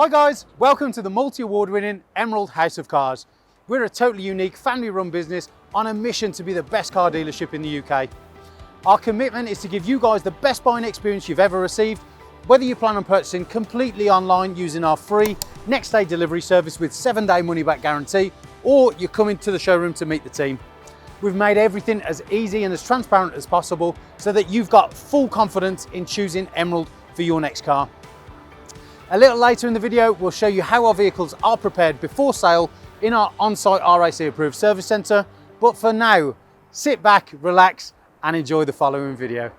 Hi guys, welcome to the multi-award winning Emerald House of Cars. We're a totally unique family run business on a mission to be the best car dealership in the UK. Our commitment is to give you guys the best buying experience you've ever received, whether you plan on purchasing completely online using our free next day delivery service with 7-day money back guarantee, or you're coming to the showroom to meet the team. We've made everything as easy and as transparent as possible so that you've got full confidence in choosing Emerald for your next car. A little later in the video, we'll show you how our vehicles are prepared before sale in our on-site RAC approved service centre. But for now, sit back, relax and enjoy the following video.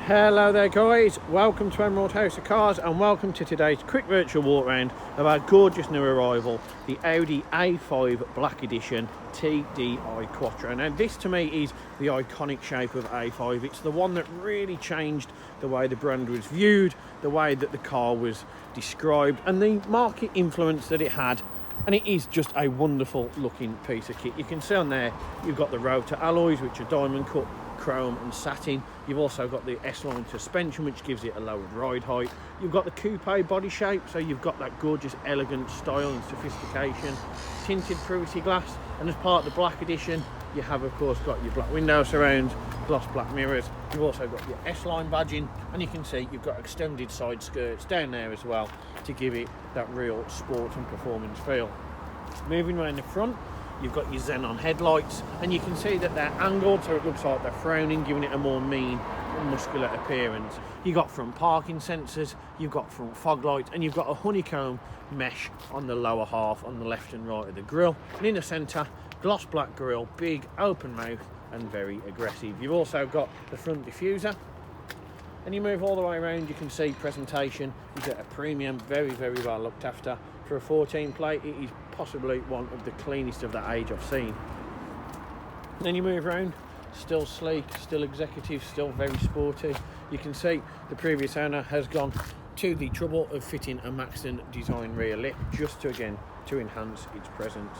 Hello there guys, welcome to Emerald House of Cars and welcome to today's quick virtual walk around of our gorgeous new arrival, the Audi A5 Black Edition Tdi Quattro. Now this to me is the iconic shape of A5. It's the one that really changed the way the brand was viewed, the way that the car was described and the market influence that it had. And it is just a wonderful looking piece of kit. You can see on there you've got the Rotar alloys, which are diamond cut chrome and satin. You've also got the S-line suspension, which gives it a lowered ride height. You've got the coupe body shape, so you've got that gorgeous elegant style and sophistication. Tinted privacy glass, and as part of the Black Edition you have of course got your black window surrounds, gloss black mirrors. You've also got your S-line badging, and you can see you've got extended side skirts down there as well to give it that real sport and performance feel. Moving around the front, you've got your Xenon headlights, and you can see that they're angled so it looks like they're frowning, giving it a more mean and muscular appearance. You've got front parking sensors, you've got front fog lights, and you've got a honeycomb mesh on the lower half on the left and right of the grille. And in the centre, gloss black grille, big open mouth and very aggressive. You've also got the front diffuser, and you move all the way around, you can see presentation. You get a premium, very well looked after. For a 14 plate, it is possibly one of the cleanest of that age I've seen. And then you move around, still sleek, still executive, still very sporty. You can see the previous owner has gone to the trouble of fitting a Maxton design rear lip just to enhance its presence.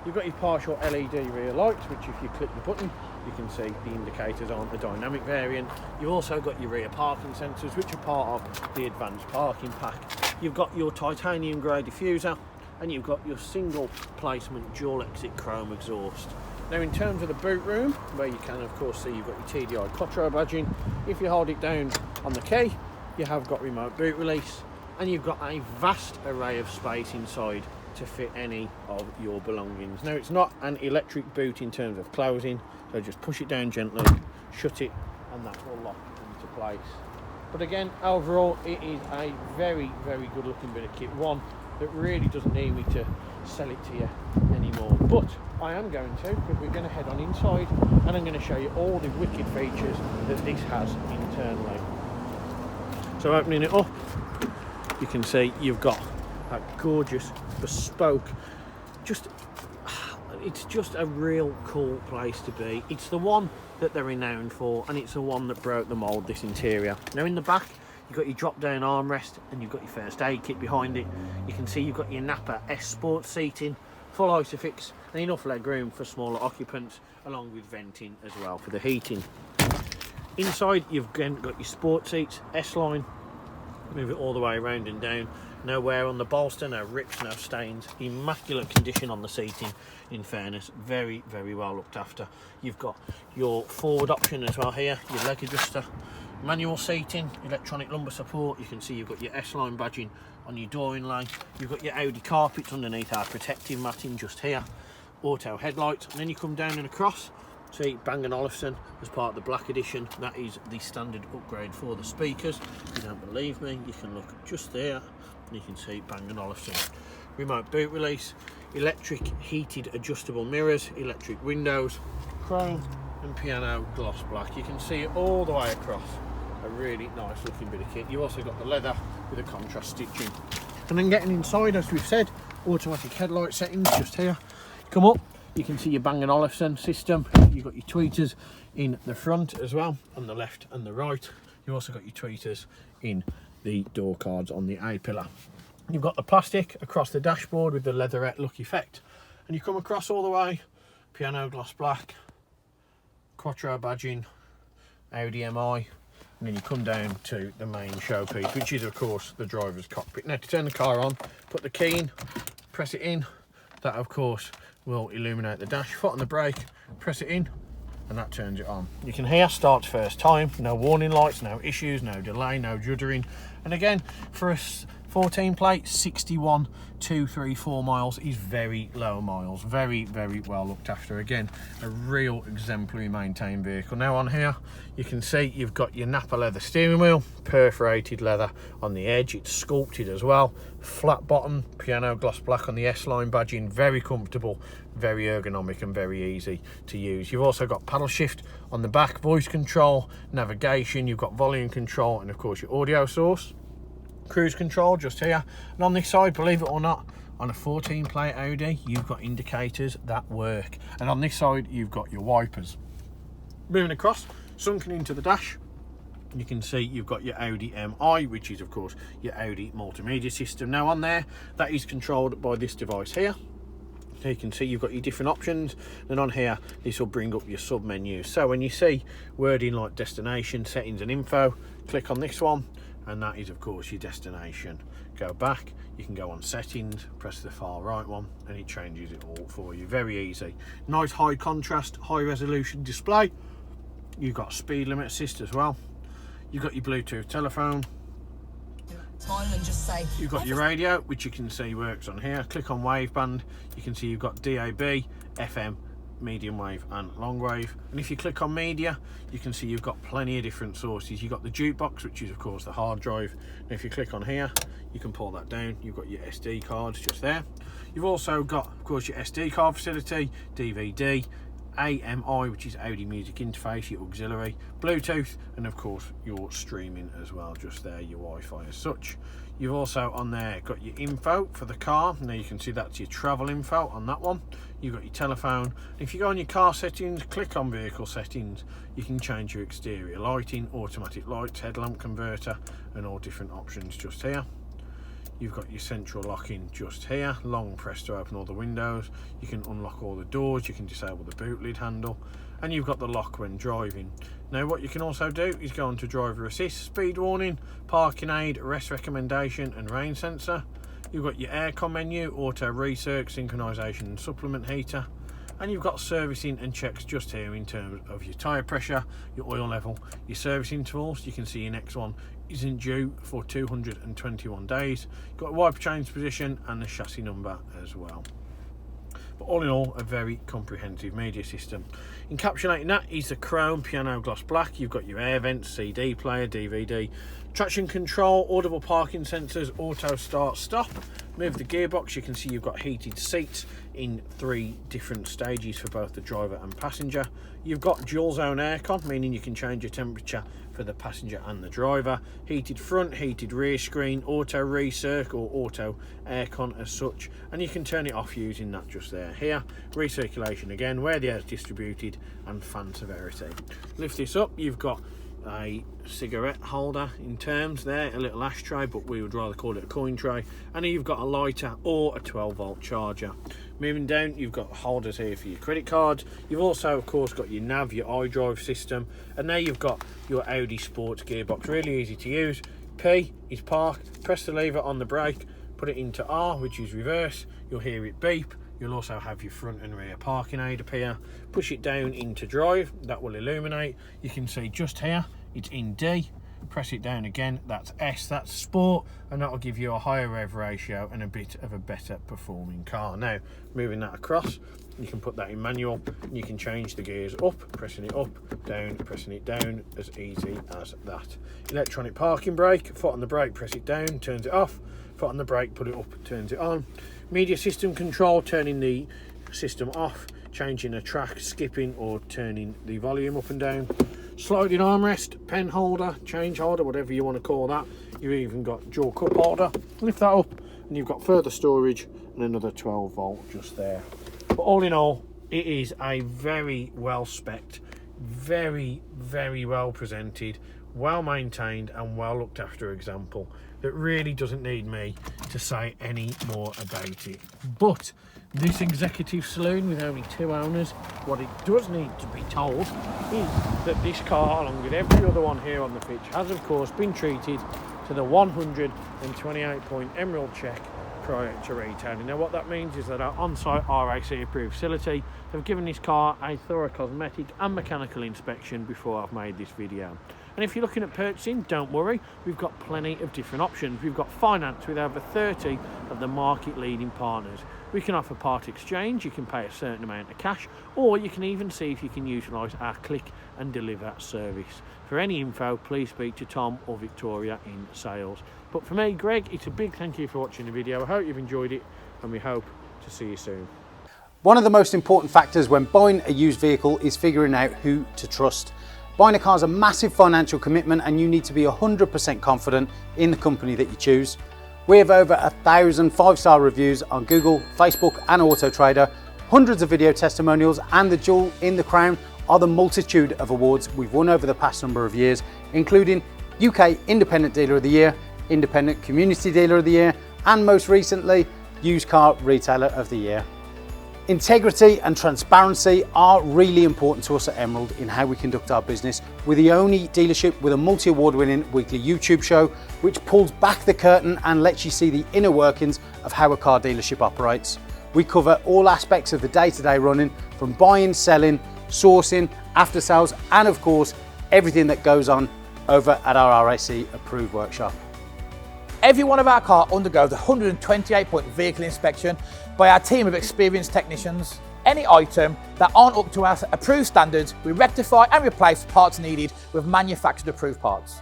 You've got your partial LED rear lights, which if you click the button you can see the indicators on a dynamic variant. You've also got your rear parking sensors, which are part of the advanced parking pack. You've got your titanium grey diffuser, and you've got your single placement dual exit chrome exhaust. Now in terms of the boot room, where you can of course see you've got your Tdi Quattro badging. If you hold it down on the key, you have got remote boot release, and you've got a vast array of space inside to fit any of your belongings. Now it's not an electric boot in terms of closing, so just push it down gently, shut it, and that will lock into place. But again, overall it is a very good looking bit of kit, one that really doesn't need me to sell it to you anymore. But I am going to, because we're going to head on inside and I'm going to show you all the wicked features that this has internally. So opening it up, you can see you've got that gorgeous bespoke, it's just a real cool place to be. It's the one that they're renowned for, and it's the one that broke the mold, this interior. Now in the back you've got your drop down armrest, and you've got your first aid kit behind it. You can see you've got your Nappa S Sport seating, full isofix, and enough leg room for smaller occupants, along with venting as well for the heating. Inside you've again got your sport seats, S-line, move it all the way around and down. No wear on the bolster, no rips, no stains. Immaculate condition on the seating, in fairness. Very well looked after. You've got your forward option as well here, your leg adjuster, manual seating, electronic lumbar support. You can see you've got your S-line badging on your door inlay. You've got your Audi carpets underneath our protective matting just here. Auto headlights, and then you come down and across. See Bang & Olufsen as part of the Black Edition. That is the standard upgrade for the speakers. If you don't believe me, you can look just there and you can see Bang & Olufsen. Remote boot release, electric heated adjustable mirrors, electric windows, chrome and piano gloss black. You can see it all the way across. A really nice looking bit of kit. You've also got the leather with the contrast stitching. And then getting inside, as we've said, automatic headlight settings just here. Come up, you can see your Bang & Olufsen system. You've got your tweeters in the front as well, on the left and the right. You've also got your tweeters in the door cards on the A-pillar. You've got the plastic across the dashboard with the leatherette look effect. And you come across all the way, piano gloss black, Quattro badging, Audi MI, and then you come down to the main showpiece, which is of course the driver's cockpit. Now to turn the car on, put the key in, press it in, that of course will illuminate the dash. Foot on the brake, press it in, and that turns it on. You can hear start first time, no warning lights, no issues, no delay, no juddering. And again, for a 14 plate, 61,234 miles is very low miles. Very, very well looked after. Again, a real exemplary maintained vehicle. Now on here, you can see you've got your Nappa leather steering wheel, perforated leather on the edge. It's sculpted as well. Flat bottom, piano gloss black on the S-line badging. Very comfortable, very ergonomic and very easy to use. You've also got paddle shift on the back, voice control, navigation. You've got volume control and of course your audio source. Cruise control just here, and on this side, believe it or not, on a 14 plate Audi you've got indicators that work, and on this side you've got your wipers. Moving across, sunken into the dash, you can see you've got your Audi MI, which is of course your Audi multimedia system. Now on there, that is controlled by this device here. So you can see you've got your different options, and on here this will bring up your sub menu. So when you see wording like destination, settings and info, click on this one, and that is of course your destination. Go back, you can go on settings, press the far right one, and it changes it all for you. Very easy. Nice high contrast, high resolution display. You've got speed limit assist as well. You've got your Bluetooth telephone. And just say, you've got your radio, which you can see works on here. Click on waveband, you can see you've got DAB, FM, medium wave and long wave. And if you click on media, you can see you've got plenty of different sources. You've got the jukebox, which is of course the hard drive, and if you click on here you can pull that down. You've got your SD cards just there. You've also got of course your SD card facility, DVD, AMI, which is Audi Media Interface, your auxiliary, Bluetooth, and of course your streaming as well just there, your Wi-Fi as such. You've also on there got your info for the car. Now you can see that's your travel info on that one. You've got your telephone. If you go on your car settings, click on vehicle settings, you can change your exterior lighting, automatic lights, headlamp converter, and all different options just here. You've got your central locking just here, long press to open all the windows. You can unlock all the doors, you can disable the boot lid handle, and you've got the lock when driving. Now what you can also do is go on to driver assist, speed warning, parking aid, rest recommendation and rain sensor. You've got your aircon menu, auto recirc, synchronization and supplement heater, and you've got servicing and checks just here in terms of your tyre pressure, your oil level, your service intervals. You can see your next one isn't due for 221 days. You've got wiper change position and the chassis number as well. But all in all, a very comprehensive media system. Encapsulating that is the chrome piano gloss black. You've got your air vents, CD player, DVD, traction control, audible parking sensors, auto start stop. Move the gearbox, you can see you've got heated seats in 3 different stages for both the driver and passenger. You've got dual zone aircon, meaning you can change your temperature for the passenger and the driver. Heated front, heated rear screen, auto recirc or auto aircon as such, and you can turn it off using that just there. Here, recirculation again, where the air is distributed, and fan severity. Lift this up, you've got a cigarette holder in terms there, a little ashtray, but we would rather call it a coin tray, and you've got a lighter or a 12-volt charger. Moving down, you've got holders here for your credit cards. You've also of course got your nav, your iDrive system, and there you've got your Audi Sports gearbox, really easy to use. P is park, press the lever on the brake, put it into R, which is reverse, you'll hear it beep. You'll also have your front and rear parking aid appear. Push it down into drive, that will illuminate. You can see just here, it's in D. Press it down again, that's S, that's sport, and that will give you a higher rev ratio and a bit of a better performing car. Now, moving that across, you can put that in manual, and you can change the gears up, pressing it up, down, pressing it down, as easy as that. Electronic parking brake, foot on the brake, press it down, turns it off. Foot on the brake, put it up, turns it on. Media system control, turning the system off, changing a track, skipping or turning the volume up and down. Sliding armrest, pen holder, change holder, whatever you want to call that. You've even got dual cup holder. Lift that up and you've got further storage and another 12 volt just there. But all in all, it is a very well spec'd, very well presented, well maintained and well looked after example that really doesn't need me to say any more about it. But this executive saloon with only 2 owners, what it does need to be told is that this car, along with every other one here on the pitch, has of course been treated to the 128-point Emerald check prior to retailing. Now what that means is that our on-site RAC approved facility have given this car a thorough cosmetic and mechanical inspection before I've made this video. And if you're looking at purchasing, don't worry, we've got plenty of different options. We've got finance with over 30 of the market leading partners. We can offer part exchange, you can pay a certain amount of cash, or you can even see if you can utilise our click and deliver service. For any info, please speak to Tom or Victoria in sales. But for me, Greg, it's a big thank you for watching the video. I hope you've enjoyed it, and we hope to see you soon. One of the most important factors when buying a used vehicle is figuring out who to trust. Buying a car is a massive financial commitment and you need to be 100% confident in the company that you choose. We have over 1,000 5-star reviews on Google, Facebook and Auto Trader, hundreds of video testimonials, and the jewel in the crown are the multitude of awards we've won over the past number of years, including UK Independent Dealer of the Year, Independent Community Dealer of the Year, and most recently, Used Car Retailer of the Year. Integrity and transparency are really important to us at Emerald in how we conduct our business. We're the only dealership with a multi-award winning weekly YouTube show which pulls back the curtain and lets you see the inner workings of how a car dealership operates. We cover all aspects of the day-to-day running, from buying, selling, sourcing, after sales, and of course everything that goes on over at our RAC approved workshop. Every one of our cars undergoes a 128-point vehicle inspection by our team of experienced technicians. Any item that aren't up to our approved standards, we rectify and replace parts needed with manufactured approved parts.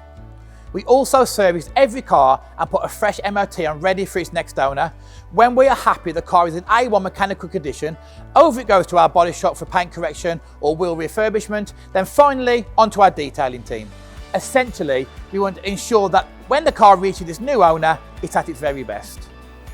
We also service every car and put a fresh MOT on ready for its next owner. When we are happy the car is in A1 mechanical condition, over it goes to our body shop for paint correction or wheel refurbishment, then finally onto our detailing team. Essentially, we want to ensure that when the car reaches its new owner, it's at its very best.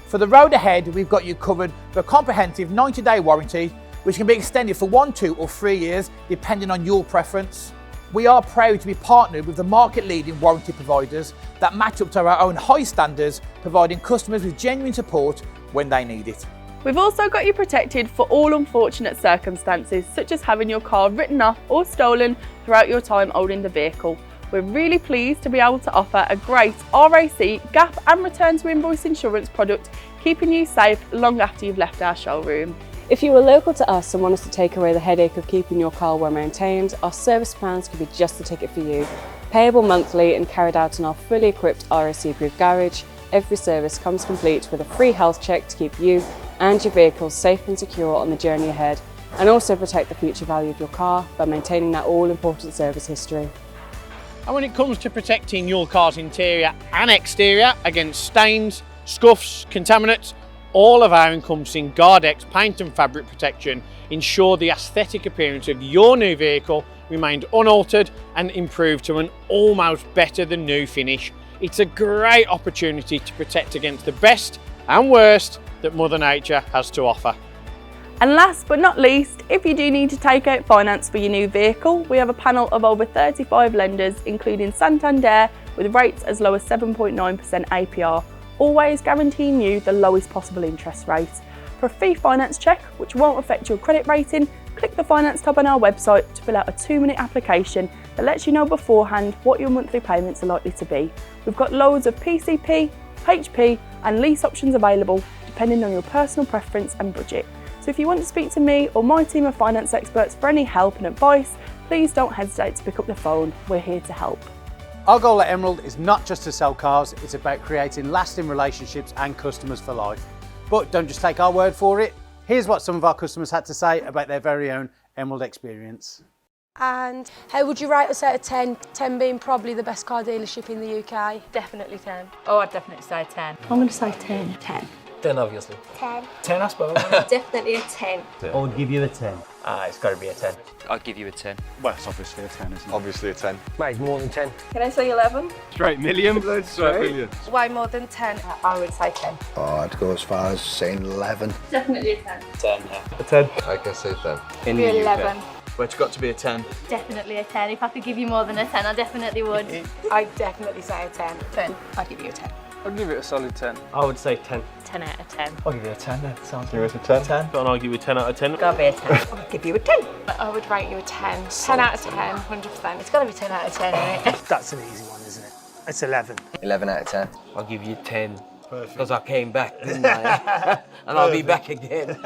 For the road ahead, we've got you covered for a comprehensive 90-day warranty, which can be extended for 1, 2 or 3 years, depending on your preference. We are proud to be partnered with the market-leading warranty providers that match up to our own high standards, providing customers with genuine support when they need it. We've also got you protected for all unfortunate circumstances, such as having your car written off or stolen throughout your time owning the vehicle. We're really pleased to be able to offer a great RAC, gap and return to invoice insurance product, keeping you safe long after you've left our showroom. If you are local to us and want us to take away the headache of keeping your car well maintained, our service plans could be just the ticket for you. Payable monthly and carried out in our fully equipped RAC approved garage, every service comes complete with a free health check to keep you and your vehicle safe and secure on the journey ahead, and also protect the future value of your car by maintaining that all-important service history. And when it comes to protecting your car's interior and exterior against stains, scuffs, contaminants, all of our encompassing Guardex paint and fabric protection ensure the aesthetic appearance of your new vehicle remained unaltered and improved to an almost better than new finish. It's a great opportunity to protect against the best and worst that Mother Nature has to offer. And last but not least, if you do need to take out finance for your new vehicle, we have a panel of over 35 lenders, including Santander, with rates as low as 7.9% APR, always guaranteeing you the lowest possible interest rate. For a free finance check, which won't affect your credit rating, click the finance tab on our website to fill out a 2-minute application that lets you know beforehand what your monthly payments are likely to be. We've got loads of PCP, HP and lease options available, depending on your personal preference and budget. So if you want to speak to me or my team of finance experts for any help and advice, please don't hesitate to pick up the phone. We're here to help. Our goal at Emerald is not just to sell cars, it's about creating lasting relationships and customers for life. But don't just take our word for it. Here's what some of our customers had to say about their very own Emerald experience. And how would you rate us out of 10? 10 being probably the best car dealership in the UK. Definitely 10. Oh, I'd definitely say 10. I'm going to say 10. 10. 10 obviously. 10. 10 I suppose. Definitely a 10. I would give you a 10. It's got to be a 10. I'd give you a 10. Well, it's obviously a 10, isn't it? Obviously a 10. Mate, it's more than 10. Can I say 11? Straight million, straight million. Way more than 10. I would say 10. Oh, I'd go as far as saying 11. Definitely a 10. 10, yeah. A 10. I can say 10. In the UK. 11. Well, it's got to be a 10. Definitely a 10. If I could give you more than a 10, I definitely would. I'd definitely say a 10. 10. I'd give you a 10. I'd give it a solid 10. I would say 10. 10 out of 10. I'll give you a 10 then. Sounds give us a 10. 10. Don't argue with 10 out of 10. Gotta be a 10. I'll give you a 10. I would rate you a 10. 10 out of 10, 100%. It's gotta be 10 out of 10, isn't it? That's an easy one, isn't it? It's 11. 11 out of 10. I'll give you 10. Because I came back, didn't I? And I'll be back again.